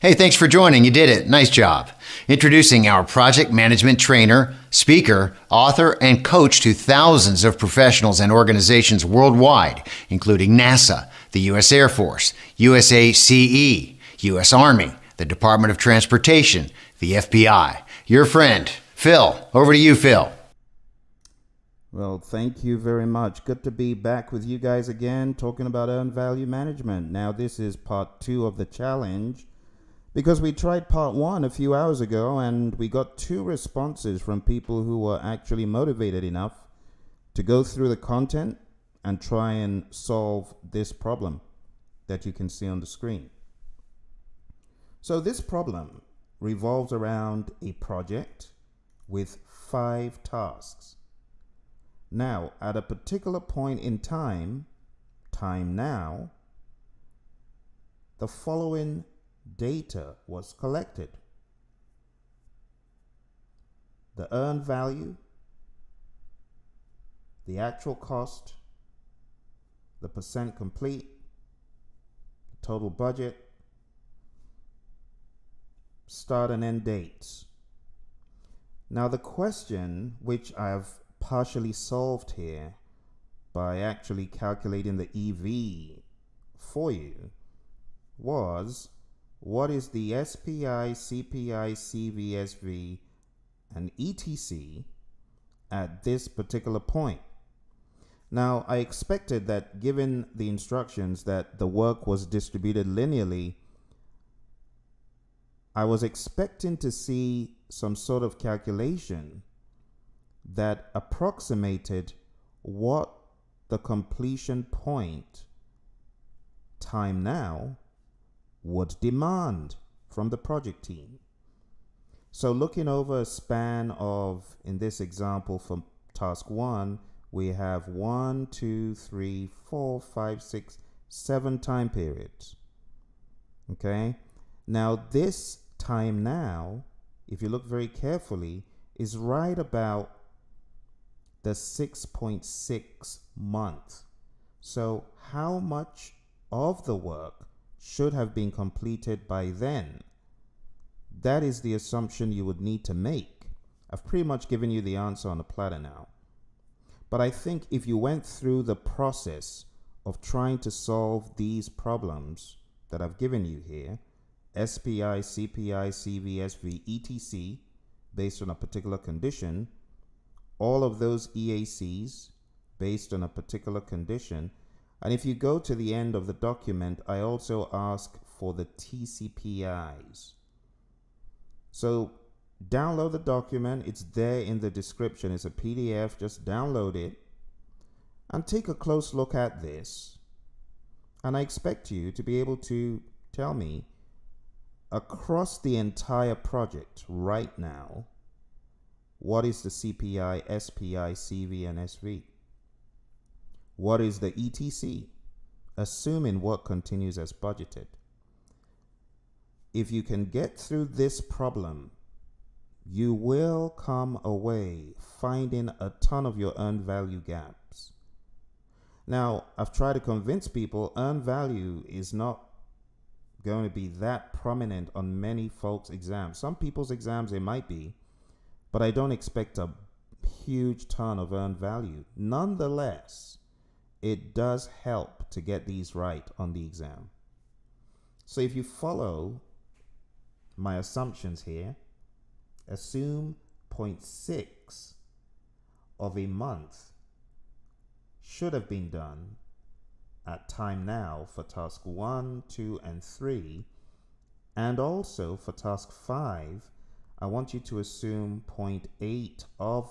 Hey, thanks for joining. You did it. Nice job. Introducing our project management trainer, speaker, author, and coach to thousands of professionals and organizations worldwide, including NASA, the U.S. Air Force, USACE, U.S. Army, the Department of Transportation, the FBI. Your friend, Phil. Over to you, Phil. Well, thank you very much. Good to be back with you guys again, talking about earned value management. Now, this is part 2 of the challenge, because we tried part 1 a few hours ago and we got 2 responses from people who were actually motivated enough to go through the content and try and solve this problem that you can see on the screen. So this problem revolves around a project with 5 tasks. Now, at a particular point in time now, the following data was collected: the earned value, the actual cost, the percent complete, the total budget, start and end dates. Now, the question, which I've partially solved here by actually calculating the EV for you, was: what is the SPI, CPI, CVSV, and ETC at this particular point? Now, I expected that, given the instructions that the work was distributed linearly, I was expecting to see some sort of calculation that approximated what the completion point time now would demand from the project team. So looking over a span of, in this example for task 1, we have 1, 2, 3, 4, 5, 6, 7 time periods. Okay, now this time now, if you look very carefully, is right about the 6.6 month. So how much of the work should have been completed by then? That is the assumption you would need to make. I've pretty much given you the answer on a platter now. But I think if you went through the process of trying to solve these problems that I've given you here, SPI, CPI, CVSV, ETC, based on a particular condition, all of those EACs based on a particular condition, and if you go to the end of the document, I also ask for the tcpeyes. So download the document. It's there in the description. It's a PDF. Just download it and take a close look at this. And I expect you to be able to tell me, across the entire project right now, what is the CPI, SPI, CV, and SV? What is the ETC, assuming work continues as budgeted? If you can get through this problem, you will come away finding a ton of your earned value gaps. Now, I've tried to convince people earned value is not going to be that prominent on many folks' exams. Some people's exams it might be, but I don't expect a huge ton of earned value. Nonetheless, it does help to get these right on the exam. So if you follow my assumptions here, assume 0.6 of a month should have been done at time now for task 1, 2, and 3, and also for task 5, I want you to assume 0.8 of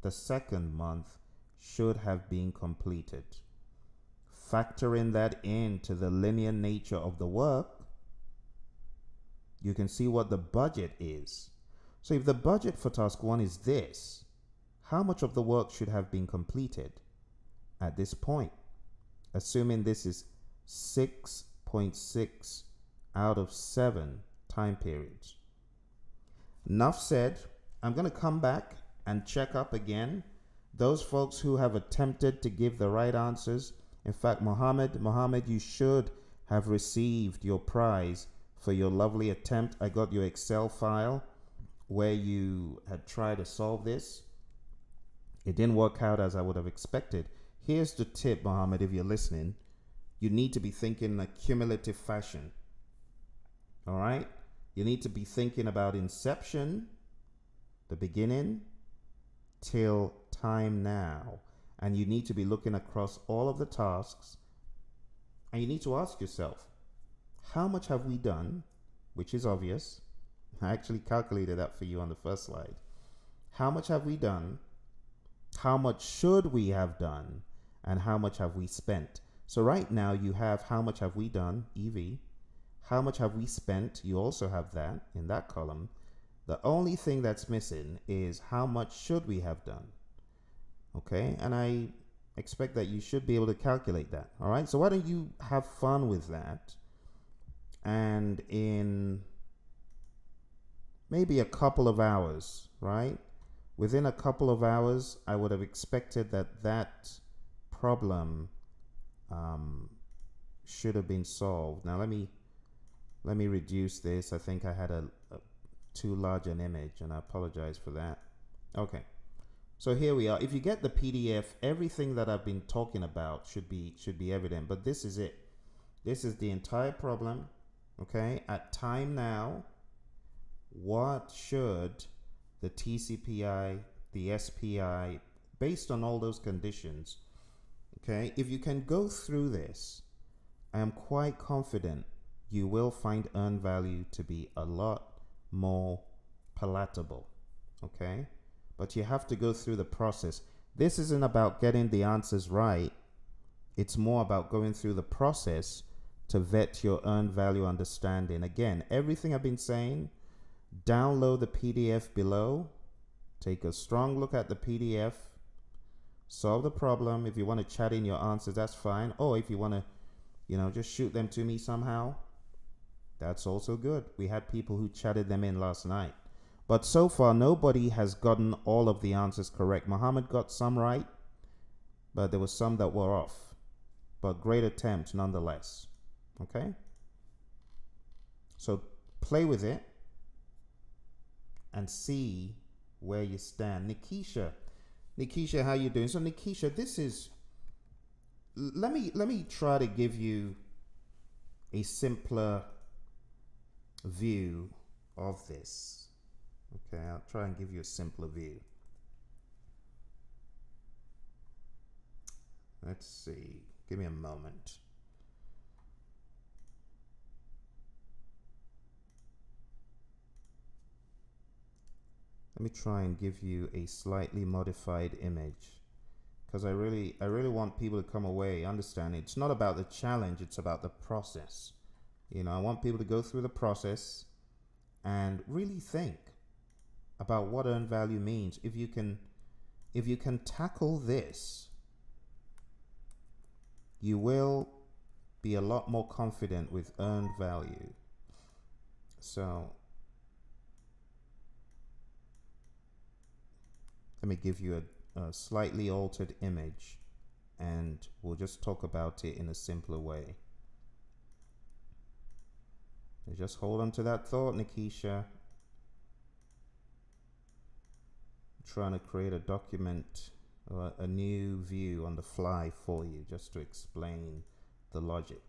the second month should have been completed. Factoring that into the linear nature of the work, you can see what the budget is. So if the budget for task 1 is this, how much of the work should have been completed at this point? Assuming this is 6.6 out of 7 time periods. Enough said. I'm going to come back and check up again those folks who have attempted to give the right answers. In fact, Mohammed, you should have received your prize for your lovely attempt. I got your Excel file where you had tried to solve this. It didn't work out as I would have expected. Here's the tip, Mohammed, if you're listening. You need to be thinking in a cumulative fashion. All right? You need to be thinking about inception, the beginning, till time now. And you need to be looking across all of the tasks. And you need to ask yourself, how much have we done? Which is obvious. I actually calculated that for you on the first slide. How much have we done? How much should we have done? And how much have we spent? So right now you have how much have we done, EV. How much have we spent? You also have that in that column. The only thing that's missing is how much should we have done? Okay, and I expect that you should be able to calculate that. All right, so why don't you have fun with that? And in maybe a couple of hours, right? Within a couple of hours, I would have expected that problem should have been solved. Now let me reduce this. I think I had a too large an image, and I apologize for that. Okay, so here we are. If you get the PDF, everything that I've been talking about should be evident. But this is it. This is the entire problem. Okay, at time now, what should the TCPI, the SPI, based on all those conditions, okay, if you can go through this, I am quite confident you will find earned value to be a lot more palatable, okay? But you have to go through the process. This isn't about getting the answers right. It's more about going through the process to vet your earned value understanding. Again, everything I've been saying, download the PDF below, take a strong look at the PDF, solve the problem. If you want to chat in your answers, that's fine. Or if you want to, just shoot them to me somehow, that's also good. We had people who chatted them in last night. But so far, nobody has gotten all of the answers correct. Muhammad got some right, but there were some that were off. But great attempt nonetheless. Okay? So play with it and see where you stand. Nikisha, how you doing? So Nikisha, this is, let me try to give you a simpler view of this. Okay, I'll try and give you a simpler view. Let's see, give me a moment. Let me try and give you a slightly modified image, because I really want people to come away understanding it's not about the challenge, it's about the process. I want people to go through the process and really think about what earned value means. If you can tackle this, you will be a lot more confident with earned value. So let me give you a slightly altered image, and we'll just talk about it in a simpler way. Just hold on to that thought, Nikisha. I'm trying to create a document, a new view on the fly for you, just to explain the logic.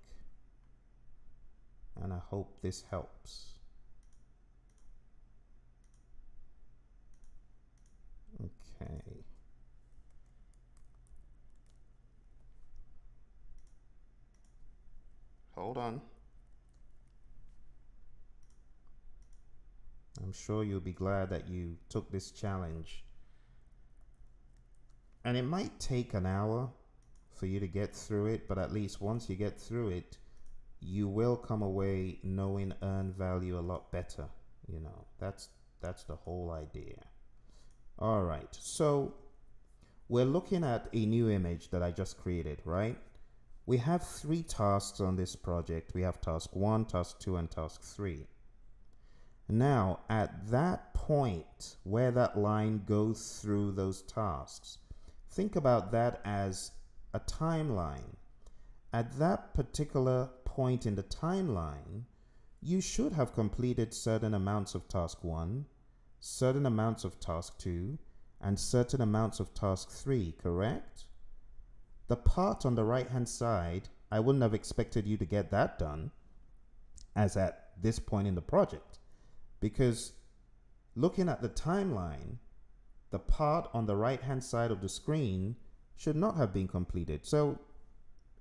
And I hope this helps. Okay. Hold on. I'm sure you'll be glad that you took this challenge. And it might take an hour for you to get through it, but at least once you get through it, you will come away knowing earned value a lot better. That's the whole idea. All right, so we're looking at a new image that I just created, right? We have 3 tasks on this project. We have task 1, task 2, and task 3. Now, at that point where that line goes through those tasks, think about that as a timeline. At that particular point in the timeline, you should have completed certain amounts of task 1, certain amounts of task 2, and certain amounts of task 3, correct? The part on the right hand side, I wouldn't have expected you to get that done as at this point in the project, because looking at the timeline, the part on the right hand side of the screen should not have been completed. So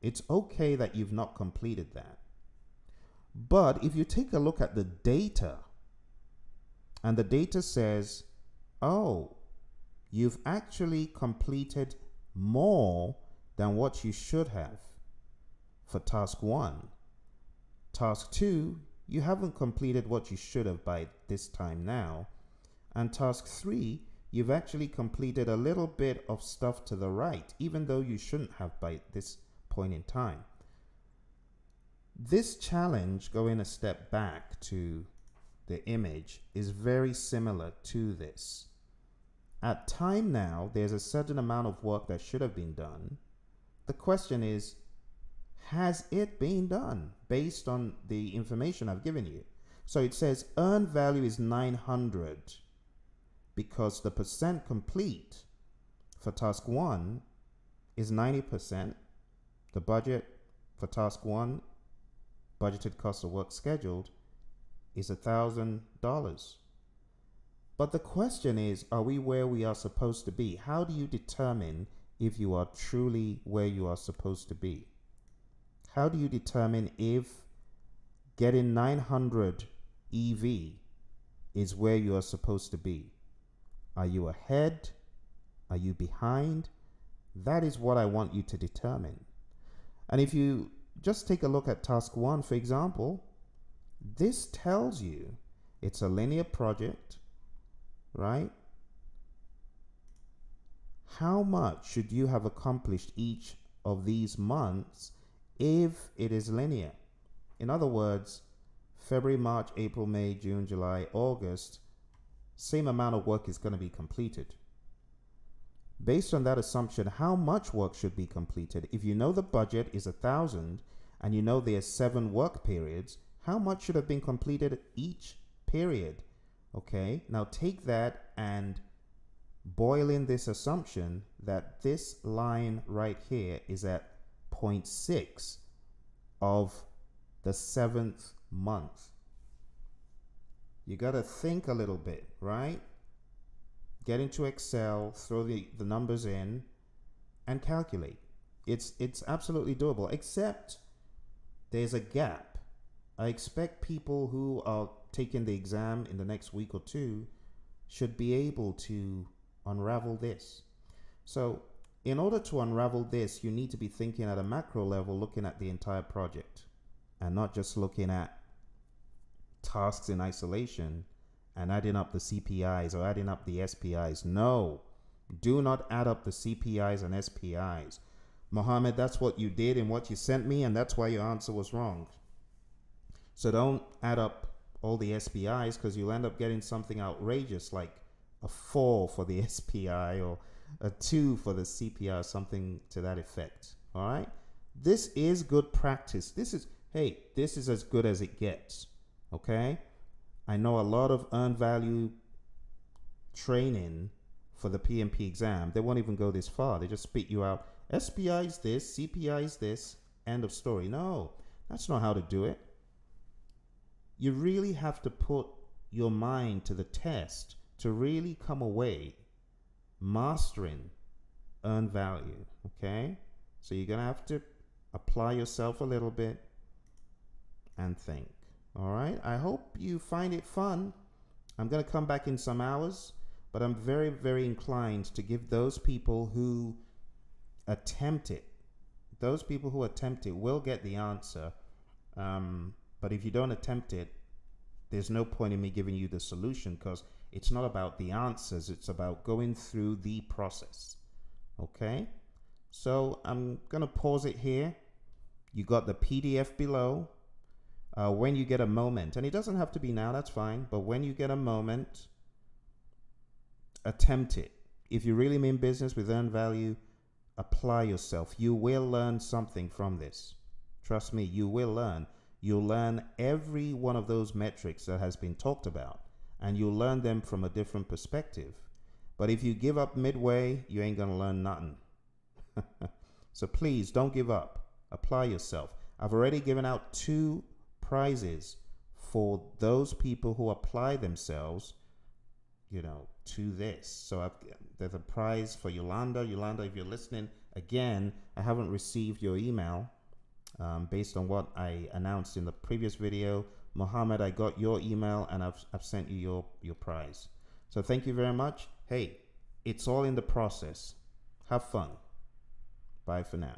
it's okay that you've not completed that. But if you take a look at the data, and the data says, oh, you've actually completed more than what you should have for task 1. Task 2, you haven't completed what you should have by this time now. And task 3, you've actually completed a little bit of stuff to the right, even though you shouldn't have by this point in time. This challenge, going a step back to the image, is very similar to this. At time now, there's a certain amount of work that should have been done. The question is, has it been done based on the information I've given you? So it says earned value is 900 because the percent complete for task 1 is 90%. The budget for task 1, budgeted cost of work scheduled, is $1,000. But the question is, are we where we are supposed to be? How do you determine if you are truly where you are supposed to be? How do you determine if getting 900 EV is where you are supposed to be? Are you ahead? Are you behind? That is what I want you to determine. And if you just take a look at task 1, for example, this tells you it's a linear project, right? How much should you have accomplished each of these months if it is linear? In other words, February, March, April, May, June, July, August, same amount of work is going to be completed. Based on that assumption, how much work should be completed? If you know the budget is 1,000 and you know there are 7 work periods, how much should have been completed each period? Okay, now take that and boil in this assumption that this line right here is at 0.6 of the 7th month. You got to think a little bit, right? Get into Excel, throw the numbers in, and calculate. It's absolutely doable, except there's a gap. I expect people who are taking the exam in the next week or 2 should be able to unravel this. So in order to unravel this, you need to be thinking at a macro level, looking at the entire project and not just looking at tasks in isolation and adding up the CPIs or adding up the SPIs. No, do not add up the CPIs and SPIs. Mohammed, that's what you did in what you sent me, and that's why your answer was wrong. So don't add up all the SPIs, because you'll end up getting something outrageous like a 4 for the SPI or a 2 for the CPI or something to that effect. All right, this is good practice. This is as good as it gets. Okay, I know a lot of earned value training for the PMP exam, they won't even go this far. They just spit you out, SPI is this, CPI is this, end of story. No, that's not how to do it. You really have to put your mind to the test to really come away mastering earned value. Okay, so you're gonna have to apply yourself a little bit and think. All right, I hope you find it fun. I'm gonna come back in some hours, but I'm very, very inclined to give those people who attempt it, will get the answer. But if you don't attempt it, there's no point in me giving you the solution, because it's not about the answers, it's about going through the process. Okay, so I'm gonna pause it here. You got the PDF below. When you get a moment, and it doesn't have to be now, that's fine, but when you get a moment, attempt it. If you really mean business with earned value, apply yourself. You will learn something from this. Trust me, you will learn. you'll learn every one of those metrics that has been talked about, and you'll learn them from a different perspective. But if you give up midway, you ain't gonna learn nothing. So please don't give up. Apply yourself. I've already given out 2 prizes for those people who apply themselves, to this. So there's a prize for Yolanda. Yolanda, if you're listening, again, I haven't received your email based on what I announced in the previous video. Mohammed, I got your email and I've sent you your prize. So thank you very much. Hey, it's all in the process. Have fun. Bye for now.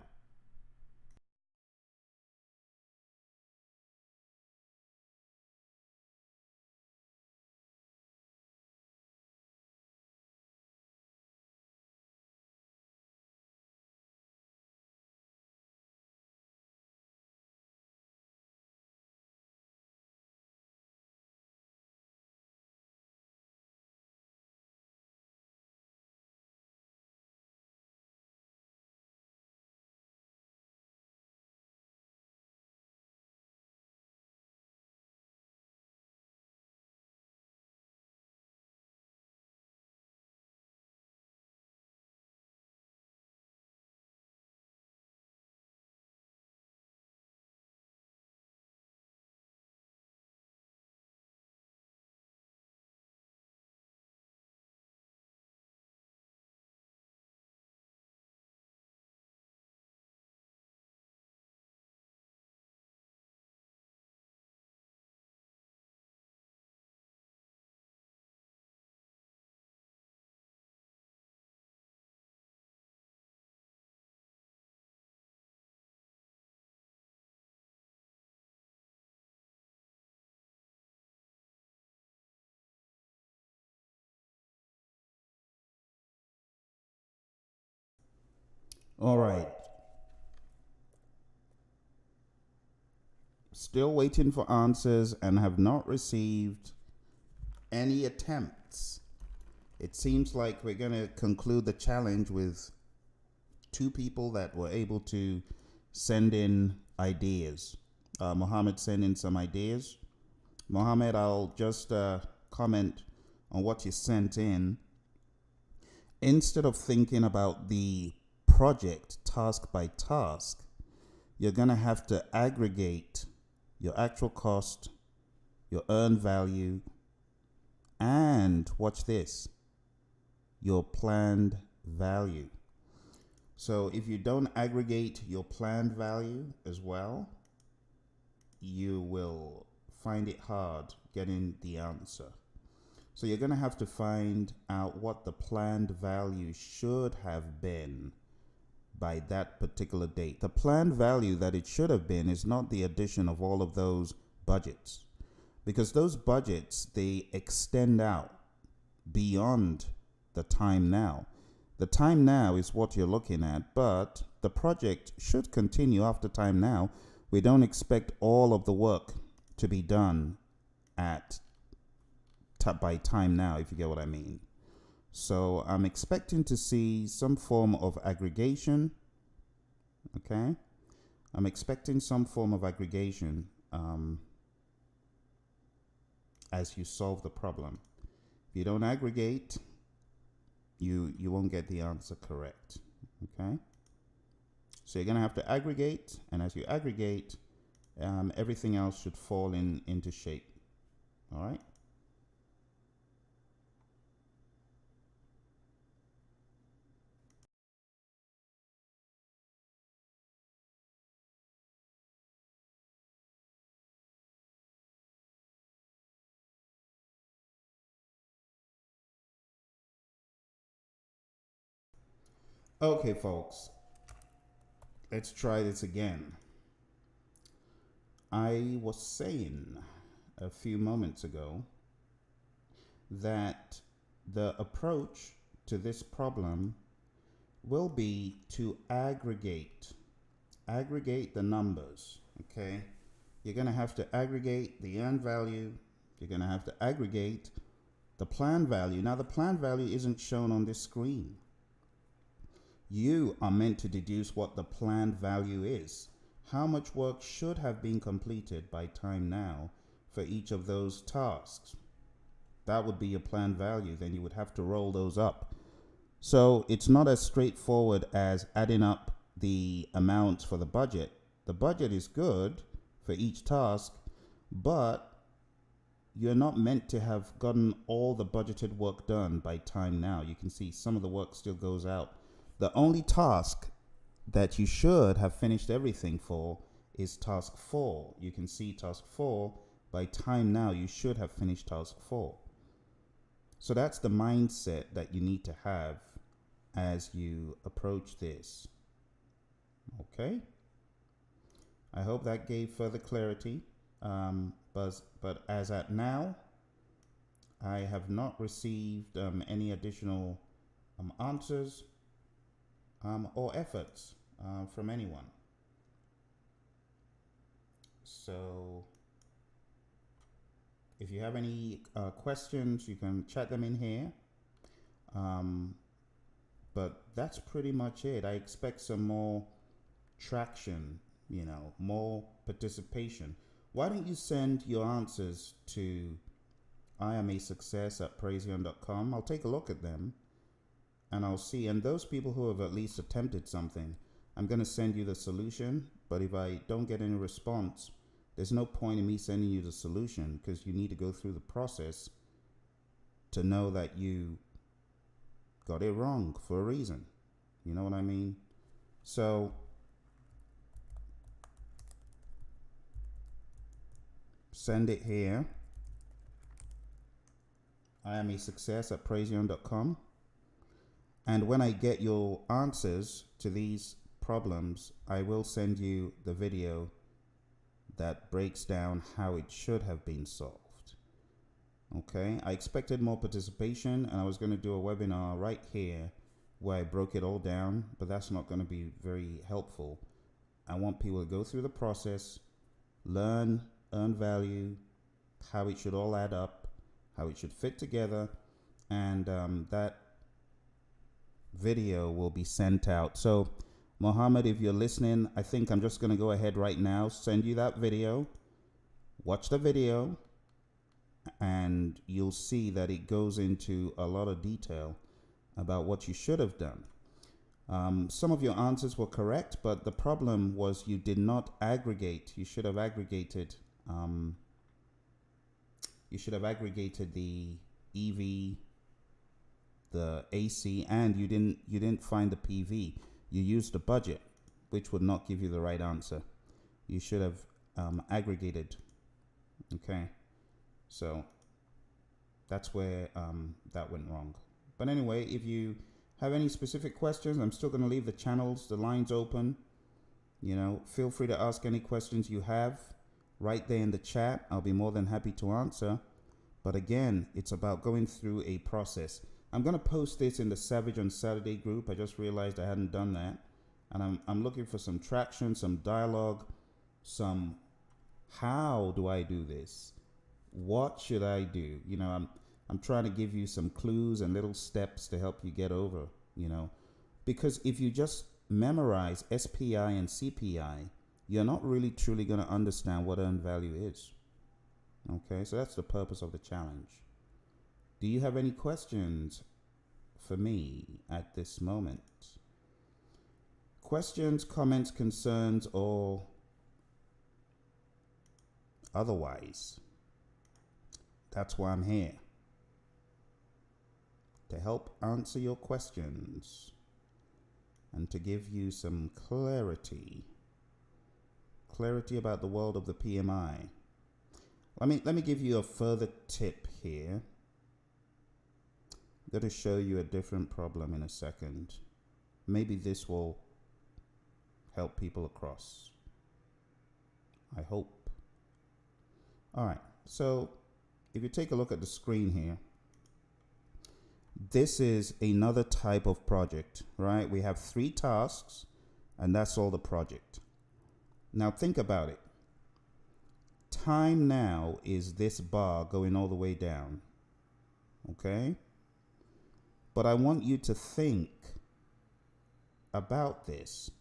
All right. Still waiting for answers and have not received any attempts. It seems like we're going to conclude the challenge with 2 people that were able to send in ideas. Mohammed sent in some ideas. Mohammed, I'll just comment on what you sent in. Instead of thinking about the project task by task, you're going to have to aggregate your actual cost, your earned value, and watch this, your planned value. So if you don't aggregate your planned value as well, you will find it hard getting the answer. So you're going to have to find out what the planned value should have been by that particular date. The planned value that it should have been is not the addition of all of those budgets, because those budgets, they extend out beyond the time now. The time now is what you're looking at, but the project should continue after time now. We don't expect all of the work to be done by time now, if you get what I mean. So I'm expecting to see some form of aggregation. Okay, I'm expecting some form of aggregation as you solve the problem. If you don't aggregate, you won't get the answer correct. Okay, so you're gonna have to aggregate, and as you aggregate, everything else should fall into shape. All right. Okay, folks, let's try this again. I was saying a few moments ago that the approach to this problem will be to aggregate the numbers. Okay, you're going to have to aggregate the earned value. You're going to have to aggregate the planned value. Now, the planned value isn't shown on this screen. You are meant to deduce what the planned value is, how much work should have been completed by time now for each of those tasks. That would be your planned value. Then you would have to roll those up. So it's not as straightforward as adding up the amounts for the budget. The budget is good for each task, but you're not meant to have gotten all the budgeted work done by time now. You can see some of the work still goes out. The only task that you should have finished everything for is task 4. You can see task 4, by time now you should have finished task 4. So that's the mindset that you need to have as you approach this. Okay? I hope that gave further clarity. But as at now, I have not received any additional answers or efforts from anyone. So if you have any questions, you can chat them in here. But that's pretty much it. I expect some more traction, more participation. Why don't you send your answers to iamasuccess@praizion.com. I'll take a look at them and I'll see. And those people who have at least attempted something, I'm going to send you the solution. But if I don't get any response, there's no point in me sending you the solution, because you need to go through the process to know that you got it wrong for a reason. You know what I mean? So send it here. iamasuccess@praizion.com. And when I get your answers to these problems, I will send you the video that breaks down how it should have been solved. Okay, I expected more participation, and I was going to do a webinar right here where I broke it all down, but that's not going to be very helpful. I want people to go through the process, learn, earn value, how it should all add up, how it should fit together, and that video will be sent out. So Mohammed, if you're listening, I think I'm just going to go ahead right now, send you that video, watch the video, and you'll see that it goes into a lot of detail about what you should have done. Some of your answers were correct, but the problem was you did not aggregate. You should have aggregated. You should have aggregated the EV, the AC, and you didn't find the PV. You used the budget, which would not give you the right answer. You should have aggregated. Okay, so that's where that went wrong. But anyway, if you have any specific questions, I'm still going to leave the lines open. Feel free to ask any questions you have right there in the chat. I'll be more than happy to answer. But again, it's about going through a process. I'm going to post this in the Savage on Saturday group. I just realized I hadn't done that. And I'm looking for some traction, some dialogue, some how do I do this? What should I do? I'm trying to give you some clues and little steps to help you get over, because if you just memorize SPI and CPI, you're not really truly going to understand what earned value is. Okay, so that's the purpose of the challenge. Do you have any questions for me at this moment? Questions, comments, concerns, or otherwise? That's why I'm here, to help answer your questions and to give you some clarity about the world of the PMI. Let me give you a further tip here. I'm going to show you a different problem in a second. Maybe this will help people across. I hope. All right, so if you take a look at the screen here, this is another type of project, right? We have 3 tasks, and that's all the project. Now think about it. Time now is this bar going all the way down, okay? But I want you to think about this.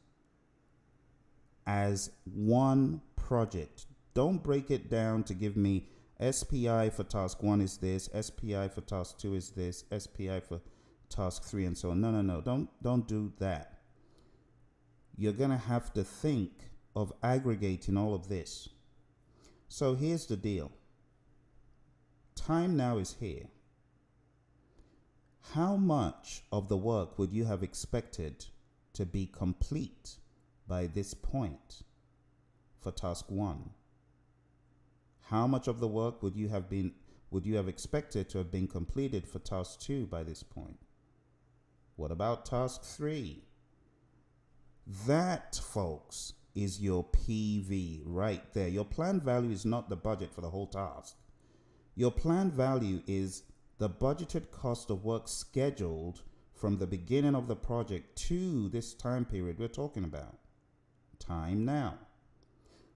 as one project. Don't break it down to give me SPI for task 1 is this, SPI for task 2 is this, SPI for task 3 and so on. No. Don't do that. You're going to have to think of aggregating all of this. So here's the deal. Time now is here. How much of the work would you have expected to be complete by this point for task 1? How much of the work would you have expected to have been completed for task 2 by this point? What about task 3? That, folks, is your PV right there. Your planned value is not the budget for the whole task. Your planned value is the budgeted cost of work scheduled from the beginning of the project to this time period we're talking about. Time now.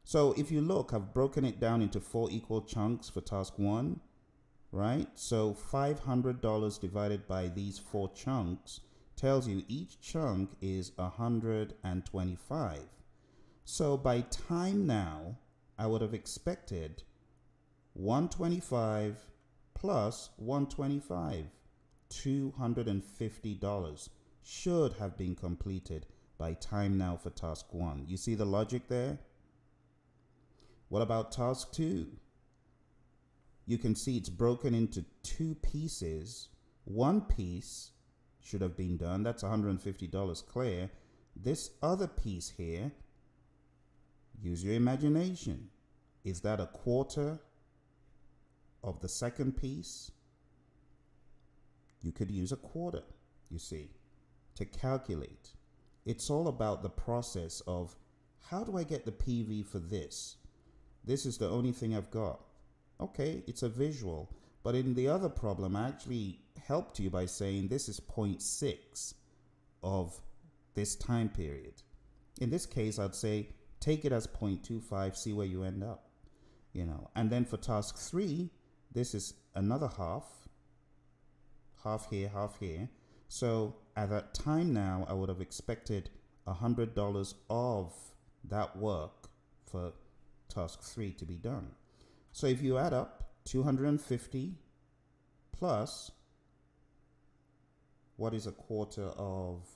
So if you look, I've broken it down into 4 equal chunks for task 1, right? So $500 divided by these 4 chunks tells you each chunk is 125. So by time now, I would have expected 125 plus 125, $250 should have been completed by time now for task 1. You see the logic there? What about task 2? You can see it's broken into 2 pieces. One piece should have been done. That's $150 clear. This other piece here, use your imagination. Is that a quarter of the second piece? You could use a quarter, you see, to calculate. It's all about the process of how do I get the PV for this? This is the only thing I've got. Okay, it's a visual. But in the other problem, I actually helped you by saying this is 0.6 of this time period. In this case, I'd say take it as 0.25, see where you end up. And then for task 3, this is another half here, half here. So at that time now, I would have expected $100 of that work for task 3 to be done. So if you add up 250 plus, what is a quarter of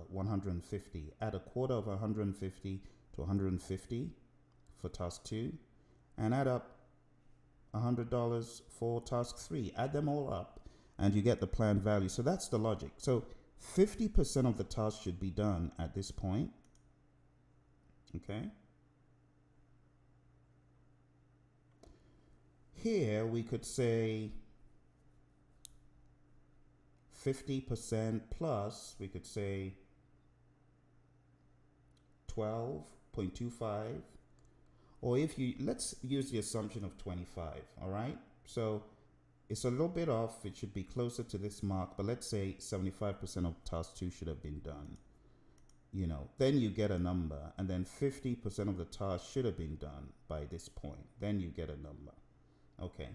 150? Add a quarter of 150 to 150 for task 2 and add up $100 for task 3. Add them all up and you get the planned value. So that's the logic. So 50% of the task should be done at this point. Okay. Here we could say 50% plus, we could say 12.25, or if you, let's use the assumption of 25, all right? So it's a little bit off, it should be closer to this mark, but let's say 75% of task 2 should have been done. Then you get a number, and then 50% of the task should have been done by this point. Then you get a number. Okay,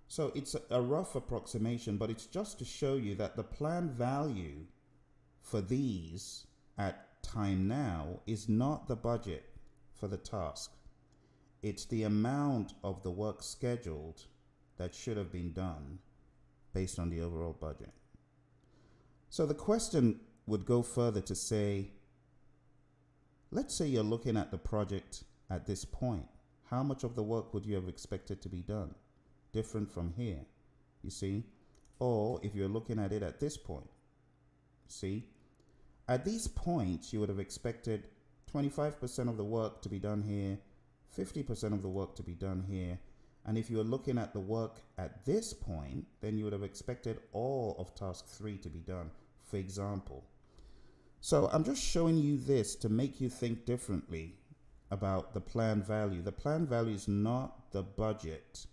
so it's a rough approximation, but it's just to show you that the planned value for these at time now is not the budget for the task. It's the amount of the work scheduled that should have been done based on the overall budget. So the question would go further to say, let's say you're looking at the project at this point. How much of the work would you have expected to be done? Different from here, you see? Or if you're looking at it at this point, see? At these points, you would have expected 25% of the work to be done here, 50% of the work to be done here. And if you're looking at the work at this point, then you would have expected all of task 3 to be done, for example. So I'm just showing you this to make you think differently about the planned value. The planned value is not the budget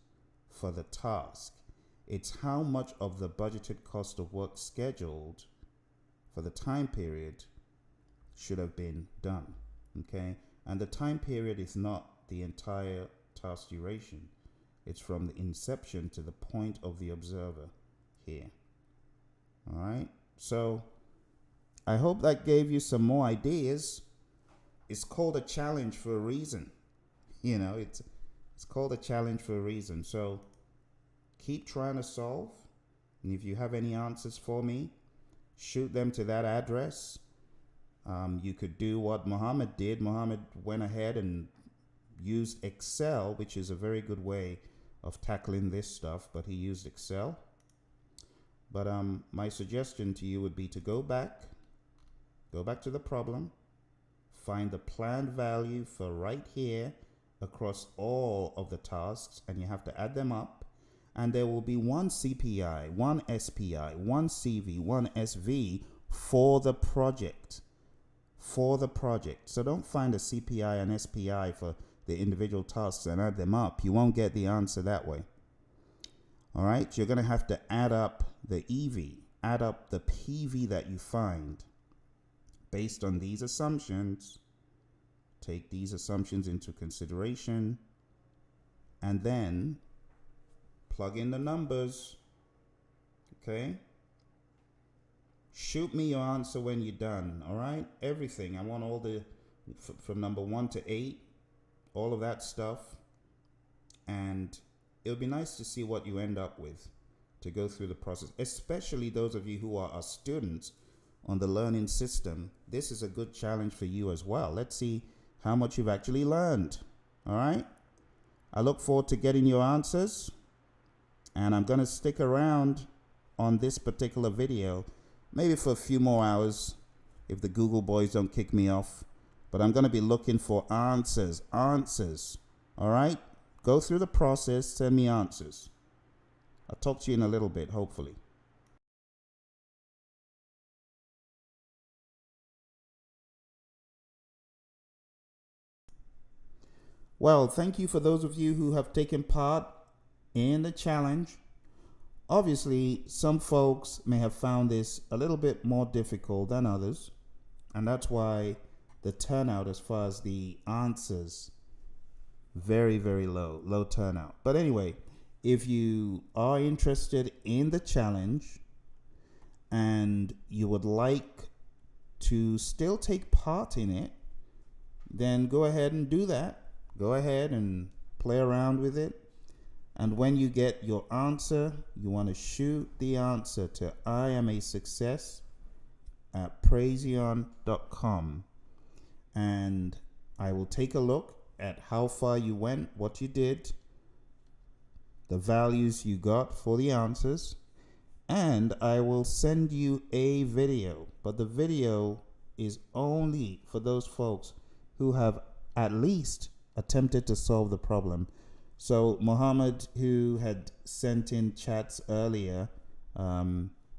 for the task. It's how much of the budgeted cost of work scheduled for the time period should have been done. Okay, and the time period is not the entire task duration. It's from the inception to the point of the observer here. All right, so I hope that gave you some more ideas. it's called a challenge for a reason. You know, it's called a challenge for a reason. So keep trying to solve. And if you have any answers for me, shoot them to that address. You could do what Muhammad did. Muhammad went ahead and used Excel, which is a very good way of tackling this stuff, but he used Excel. But my suggestion to you would be to go back to the problem, find the planned value for right here across all of the tasks, and you have to add them up. And there will be one CPI, one SPI, one CV, one SV for the project. So don't find a CPI and SPI for the individual tasks and add them up. You won't get the answer that way. All right, you're going to have to add up the EV, add up the PV that you find based on these assumptions. Take these assumptions into consideration and then plug in the numbers. Okay? Shoot me your answer when you're done. All right? Everything. I want all the, from number 1 to 8, all of that stuff. And it'll be nice to see what you end up with to go through the process, especially those of you who are our students on the learning system. This is a good challenge for you as well. Let's see how much you've actually learned. All right? I look forward to getting your answers, and I'm going to stick around on this particular video maybe for a few more hours if the Google boys don't kick me off, but I'm going to be looking for answers. All right? Go through the process, send me answers. I'll talk to you in a little bit, hopefully. Well, thank you for those of you who have taken part in the challenge. Obviously, some folks may have found this a little bit more difficult than others, and that's why the turnout as far as the answers, very, very low turnout. But anyway, if you are interested in the challenge and you would like to still take part in it, then go ahead and do that. Go ahead and play around with it. And when you get your answer, you want to shoot the answer to iamasuccess@praizion.com. And I will take a look at how far you went, what you did, the values you got for the answers, and I will send you a video. But the video is only for those folks who have at least attempted to solve the problem. So Muhammad, who had sent in chats earlier,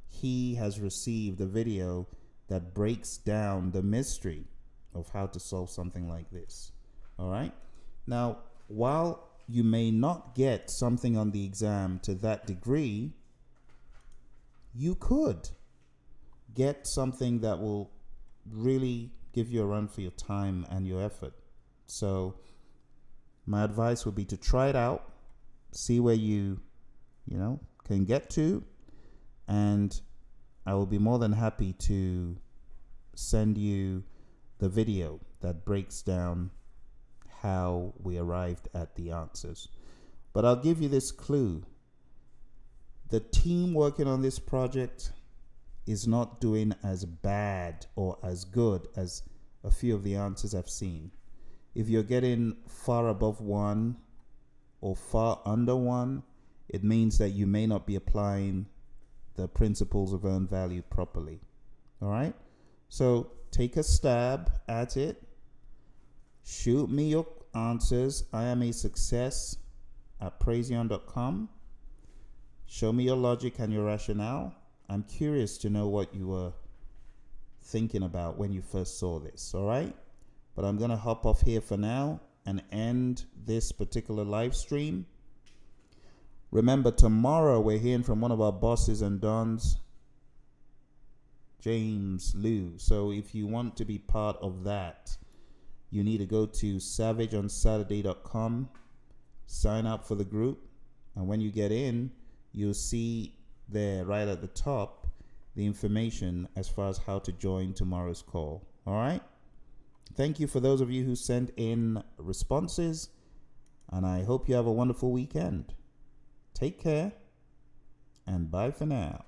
he has received a video that breaks down the mystery of how to solve something like this. All right. Now, while you may not get something on the exam to that degree, you could get something that will really give you a run for your time and your effort. So my advice would be to try it out, see where you can get to, and I will be more than happy to send you the video that breaks down how we arrived at the answers. But I'll give you this clue. The team working on this project is not doing as bad or as good as a few of the answers I've seen. If you're getting far above 1 or far under 1, it means that you may not be applying the principles of earned value properly. All right? So take a stab at it. Shoot me your answers. iamasuccess@praizion.com. Show me your logic and your rationale. I'm curious to know what you were thinking about when you first saw this. All right? But I'm going to hop off here for now and end this particular live stream. Remember, tomorrow we're hearing from one of our bosses and dons, James Liu. So if you want to be part of that, you need to go to savageonsaturday.com, sign up for the group, and when you get in, you'll see there right at the top the information as far as how to join tomorrow's call. All right? Thank you for those of you who sent in responses, and I hope you have a wonderful weekend. Take care, and bye for now.